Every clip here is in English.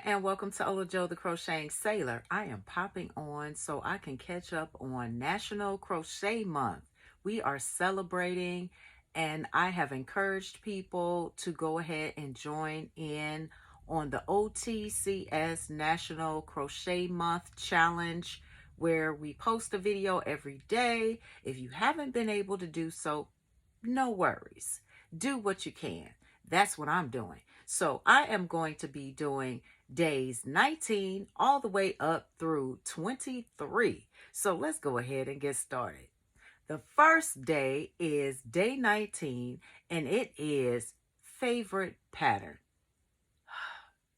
and welcome to Ola Joe the Crocheting Sailor. I am popping on so I can catch up on National Crochet Month. We are celebrating, and I have encouraged people to go ahead and join in on the OTCS National Crochet Month Challenge, where we post a video every day. If you haven't been able to do so, no worries. Do what you can. That's what I'm doing. So I am going to be doing days 19 all the way up through 23. So let's go ahead and get started. The first day is day 19, and it is favorite pattern.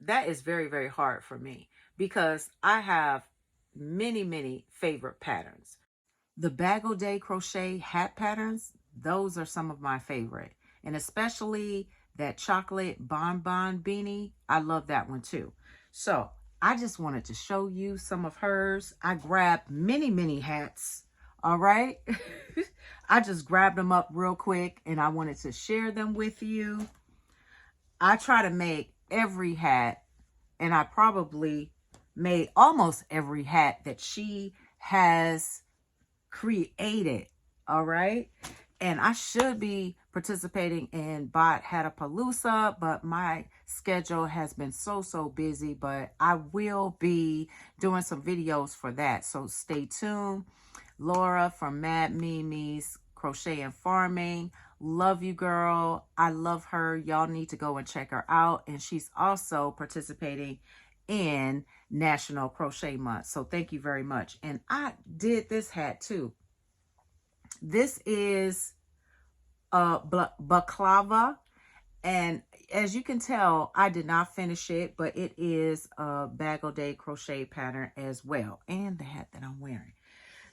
That is very, very hard for me because I have many favorite patterns. The Bagel Day crochet hat patterns, those are some of my favorite. And especially that chocolate bonbon beanie. I love that one too. So I just wanted to show you some of hers. I grabbed many hats. All right. I just grabbed them up real quick and I wanted to share them with you. I try to make every hat, and I probably made almost every hat that she has created. All right. And I should be participating in Bot Hatapalooza, but my schedule has been so busy, but I will be doing some videos for that. So stay tuned. Laura from Mad Mimi's Crochet and Farming. Love you, girl. I love her. Y'all need to go and check her out. And she's also participating in National Crochet Month. So thank you very much. And I did this hat too. This is baklava, and as you can tell, I did not finish it, but it is a Bagel Day crochet pattern as well, and the hat that I'm wearing.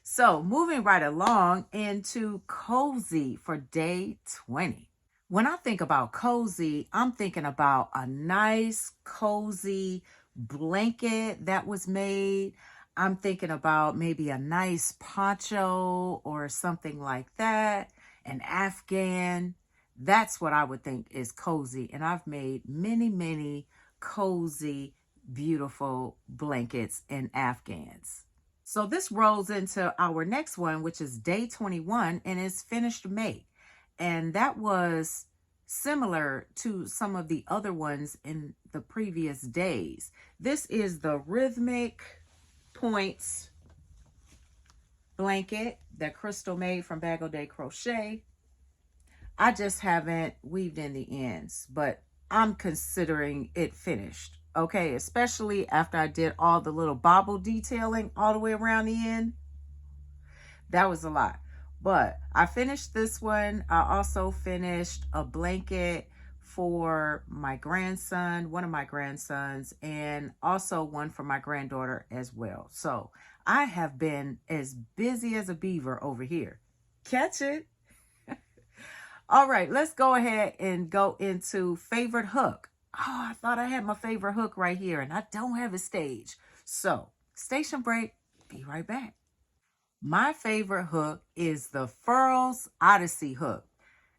So moving right along into cozy for day 20. When I think about cozy, I'm thinking about a nice cozy blanket that was made. I'm thinking about maybe a nice poncho or something like that, an Afghan. That's what I would think is cozy. And I've made many cozy, beautiful blankets and Afghans. So this rolls into our next one, which is day 21, and it's finished make. And that was similar to some of the other ones in the previous days. This is the Rhythmic Points blanket that Crystal made from Bagel Day Crochet. I just haven't weaved in the ends, but I'm considering it finished. Okay, especially after I did all the little bobble detailing all the way around the end. That was a lot, but I finished this one. I also finished a blanket for my grandson, one of my grandsons, and also one for my granddaughter as well. So I have been as busy as a beaver over here. Catch it. All right, let's go ahead and go into favorite hook. Oh, I thought I had my favorite hook right here, and I don't have a stage. So station break, be right back. My favorite hook is the FURLS Odyssey hook.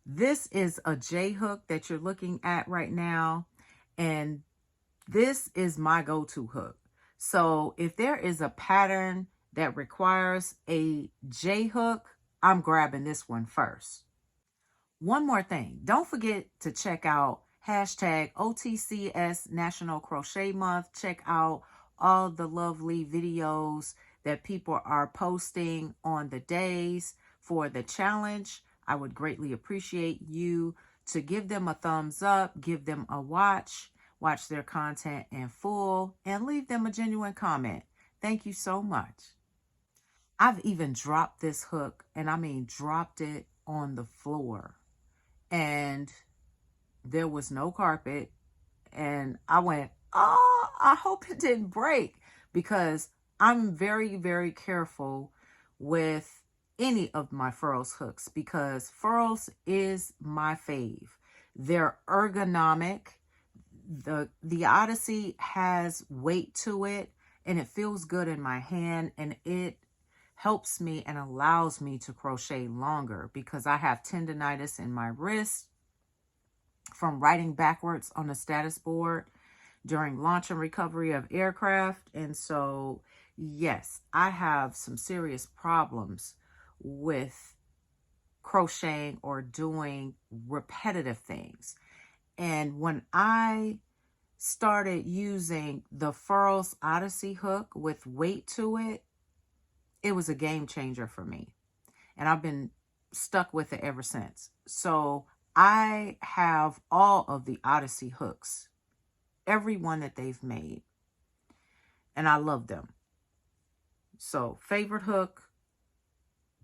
This is a J hook that you're looking at right now, and this is my go-to hook. So if there is a pattern that requires a J hook, I'm grabbing this one first. One more thing, don't forget to check out hashtag OTCS National Crochet Month. Check out all the lovely videos that people are posting on the days for the challenge. I would greatly appreciate you to give them a thumbs up, give them a watch their content in full, and leave them a genuine comment. Thank you so much. I've even dropped this hook, and I mean dropped it on the floor, and there was no carpet, and I went, oh, I hope it didn't break, because I'm very careful with any of my FURLS hooks, because FURLS is my fave. They're ergonomic. The Odyssey has weight to it, and it feels good in my hand, and it helps me and allows me to crochet longer because I have tendonitis in my wrist from writing backwards on the status board. during launch and recovery of aircraft. And so, yes, I have some serious problems with crocheting or doing repetitive things. And when I started using the FURLS Odyssey hook with weight to it, it was a game changer for me. And I've been stuck with it ever since. So I have all of the Odyssey hooks, every one that they've made, and I love them. So favorite hook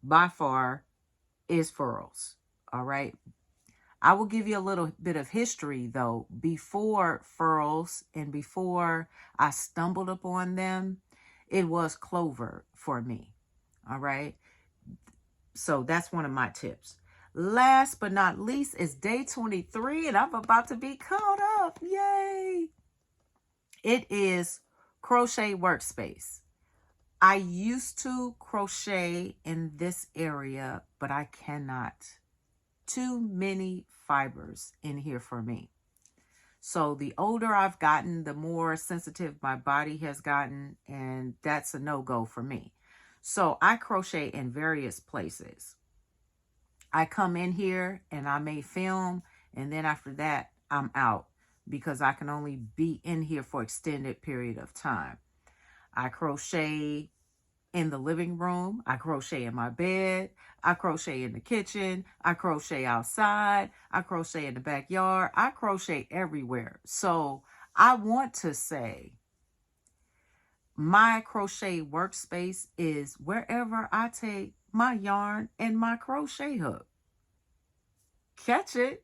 by far is FURLS. All right. I will give you a little bit of history though. Before FURLS and before I stumbled upon them, it was Clover for me. All right. So that's one of my tips. Last but not least is day 23, and I'm about to be caught up. Yay! It is Crochet Workspace. I used to crochet in this area, but I cannot. Too many fibers in here for me. So the older I've gotten, the more sensitive my body has gotten, and that's a no-go for me. So I crochet in various places. I come in here and I may film, and then after that, I'm out because I can only be in here for extended period of time. I crochet in the living room. I crochet in my bed. I crochet in the kitchen. I crochet outside. I crochet in the backyard. I crochet everywhere. So I want to say my crochet workspace is wherever I take my yarn and my crochet hook. Catch it.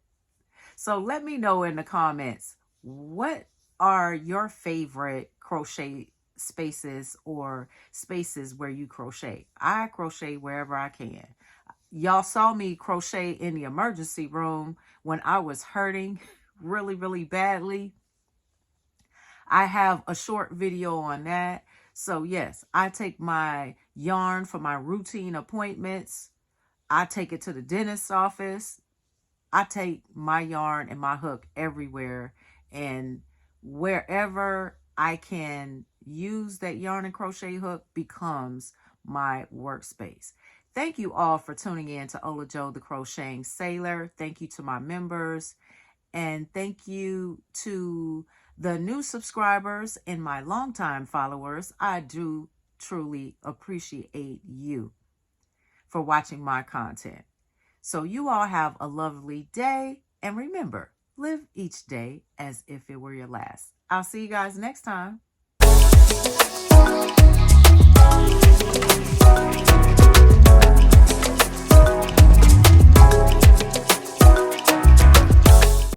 So let me know in the comments, what are your favorite crochet spaces or spaces where you crochet? I crochet wherever I can. Y'all saw me crochet in the emergency room when I was hurting really, really badly. I have a short video on that. So yes, I take my yarn for my routine appointments. I take it to the dentist's office. I take my yarn and my hook everywhere, and wherever I can use that yarn and crochet hook becomes my workspace. Thank you all for tuning in to Ola Joe the Crocheting Sailor. Thank you to my members, and thank you to the new subscribers and my longtime followers. I do truly appreciate you for watching my content. So you all have a lovely day, and remember, live each day as if it were your last. I'll see you guys next time.